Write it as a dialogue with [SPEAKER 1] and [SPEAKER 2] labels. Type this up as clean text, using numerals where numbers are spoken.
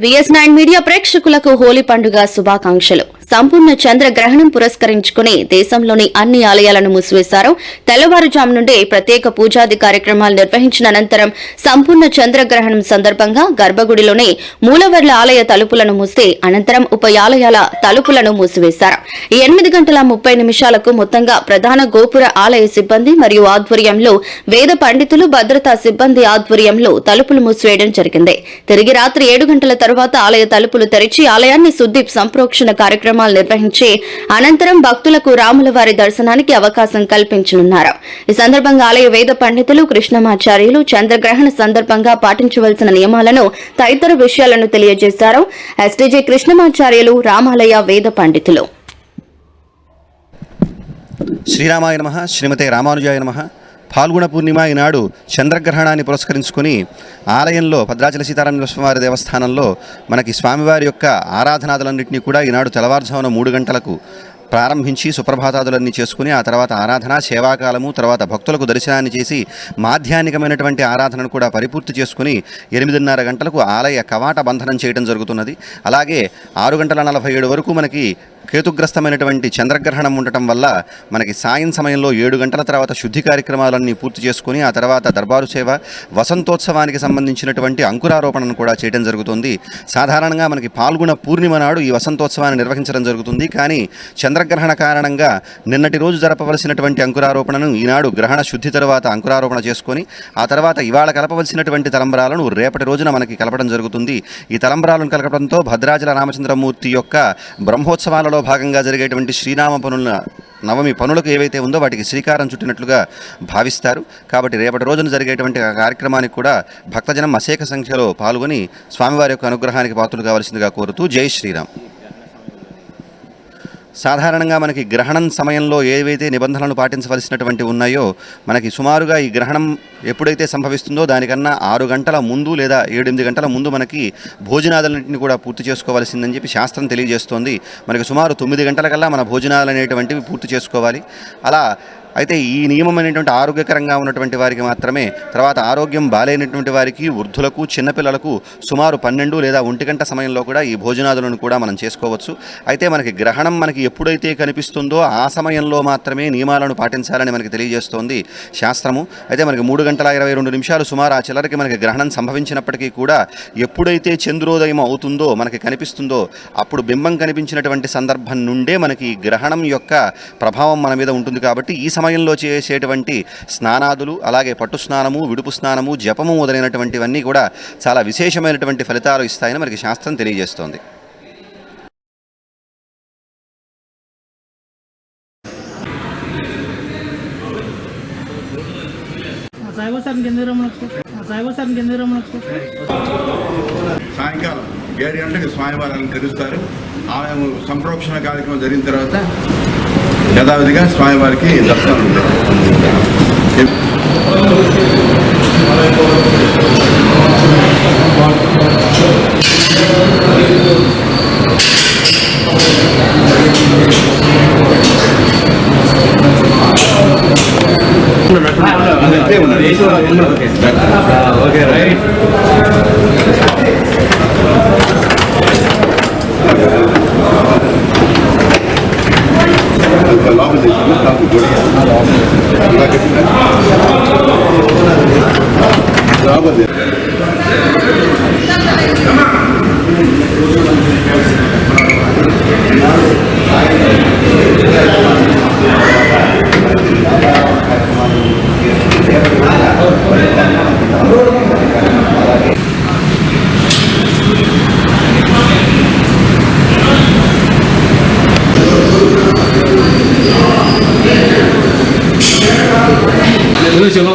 [SPEAKER 1] VS9 media ప్రేక్షకులకు హోలీ పండుగ శుభాకాంక్షలు. సంపూర్ణ చంద్రగ్రహణం పురస్కరించుకుని దేశంలోని అన్ని ఆలయాలను మూసివేశారు. తెల్లవారుజాము నుండే ప్రత్యేక పూజాది కార్యక్రమాలు నిర్వహించిన అనంతరం సంపూర్ణ చంద్రగ్రహణం సందర్భంగా గర్భగుడిలోని మూలవర్ల ఆలయ తలుపులను మూసి అనంతరం ఉపయాలయాల తలుపులను మూసివేశారు. ఈ 8 గంటల 30 నిమిషాలకు మొత్తంగా ప్రధాన గోపుర ఆలయ సిబ్బంది మరియు ఆధ్వర్యంలో వేద పండితులు భద్రతా సిబ్బంది ఆధ్వర్యంలో తలుపులు మూసివేయడం జరిగింది. తిరిగి రాత్రి 7 గంటల తరువాత ఆలయ తలుపులు తెరిచి ఆలయాన్ని శుద్ధి సంప్రోక్షణ కార్యక్రమాలు నిర్వహించి అనంతరం భక్తులకు రాములవారి దర్శనానికి అవకాశం కల్పించనున్నారు. ఈ సందర్భంగా ఆలయ వేద పండితులు కృష్ణమాచార్యులు చంద్రగ్రహణ సందర్భంగా పాటించవలసిన నియమాలను తదితర విషయాలను తెలియజేశారు. ఎస్టీజీ కృష్ణమాచార్యులు రామాలయ వేద పండితులు.
[SPEAKER 2] శ్రీరామాయ నమః. శ్రీమతే రామానుజాయ నమః. పాల్గొన పూర్ణిమ ఈనాడు చంద్రగ్రహణాన్ని పురస్కరించుకుని ఆలయంలో భద్రాచల సీతారామ స్వామివారి దేవస్థానంలో మనకి స్వామివారి యొక్క ఆరాధనాదులన్నింటినీ కూడా ఈనాడు తెల్లవారుజామున 3 గంటలకు ప్రారంభించి సుప్రభాతాదులన్నీ చేసుకుని ఆ తర్వాత ఆరాధన సేవాకాలము తర్వాత భక్తులకు దర్శనాన్ని చేసి మాధ్యానికమైనటువంటి ఆరాధనను కూడా పరిపూర్తి చేసుకుని 8:30 గంటలకు ఆలయ కవాట బంధనం చేయడం జరుగుతున్నది. అలాగే 6:47 వరకు మనకి కేతుగ్రస్తమైనటువంటి చంద్రగ్రహణం ఉండటం వల్ల మనకి సాయం సమయంలో 7 గంటల తర్వాత శుద్ధి కార్యక్రమాలన్నీ పూర్తి చేసుకుని ఆ తర్వాత దర్బారు సేవ వసంతోత్సవానికి సంబంధించినటువంటి అంకురారోపణను కూడా చేయడం జరుగుతుంది. సాధారణంగా మనకి పాల్గొన పూర్ణిమ నాడు ఈ వసంతోత్సవాన్ని నిర్వహించడం జరుగుతుంది. కానీ చంద్రగ్రహణ కారణంగా నిన్నటి రోజు జరపవలసినటువంటి అంకురారోపణను ఈనాడు గ్రహణ శుద్ధి తర్వాత అంకురారోపణ చేసుకొని ఆ తర్వాత ఇవాళ కలపవలసినటువంటి తలంబరాలను రేపటి రోజున మనకి కలపడం జరుగుతుంది. ఈ తలంబరాలను కలపడంతో భద్రాచల రామచంద్రమూర్తి యొక్క బ్రహ్మోత్సవాలలో భాగంగా జరిగేటువంటి శ్రీరామ పనుల నవమి పనులకు ఏవైతే ఉందో వాటికి శ్రీకారం చుట్టినట్లుగా భావిస్తారు. కాబట్టి రేపటి రోజున జరిగేటువంటి కార్యక్రమానికి కూడా భక్తజనం అసేక సంఖ్యలో పాల్గొని స్వామివారి యొక్క అనుగ్రహానికి పాత్రలు కావాల్సిందిగా కోరుతూ జై శ్రీరామ్. సాధారణంగా మనకి గ్రహణం సమయంలో ఏవైతే నిబంధనలు పాటించవలసినటువంటి ఉన్నాయో మనకి సుమారుగా ఈ గ్రహణం ఎప్పుడైతే సంభవిస్తుందో దానికన్నా 6 గంటల ముందు లేదా 7-8 గంటల ముందు మనకి భోజనాదులన్నింటినీ కూడా పూర్తి చేసుకోవాల్సిందని చెప్పి శాస్త్రం తెలియజేస్తోంది. మనకి సుమారు 9 గంటలకల్లా మన భోజనాలు అనేటువంటివి పూర్తి చేసుకోవాలి. అలా అయితే ఈ నియమం అనేటువంటి ఆరోగ్యకరంగా ఉన్నటువంటి వారికి మాత్రమే, తర్వాత ఆరోగ్యం బాలేనటువంటి వారికి, వృద్ధులకు, చిన్నపిల్లలకు సుమారు 12 లేదా 1 గంట సమయంలో కూడా ఈ భోజనాదులను కూడా మనం చేసుకోవచ్చు. అయితే మనకి గ్రహణం మనకి ఎప్పుడైతే కనిపిస్తుందో ఆ సమయంలో మాత్రమే నియమాలను పాటించాలని మనకి తెలియజేస్తోంది శాస్త్రము. అయితే మనకి 3:22 సుమారు ఆ చిల్లరికి మనకి గ్రహణం సంభవించినప్పటికీ కూడా ఎప్పుడైతే చంద్రోదయం అవుతుందో మనకి కనిపిస్తుందో అప్పుడు బింబం కనిపించినటువంటి సందర్భం నుండే మనకి గ్రహణం యొక్క ప్రభావం మన మీద ఉంటుంది. కాబట్టి ఈ సమయంలో చేసేటువంటి స్నానాదులు అలాగే పట్టు స్నానము, విడుపు స్నానము, జపము మొదలైనటువంటివన్నీ కూడా చాలా విశేషమైనటువంటి ఫలితాలు ఇస్తాయని మనకి శాస్త్రం తెలియజేస్తోంది.
[SPEAKER 3] సాయంకాలం 7 గంటలకు స్వామివారిని తెలుస్తారు. ఆలయం సంప్రోక్షణ కార్యక్రమం జరిగిన తర్వాత యథావిధిగా స్వామివారికి దర్శనం ఉంటుంది.
[SPEAKER 4] చలో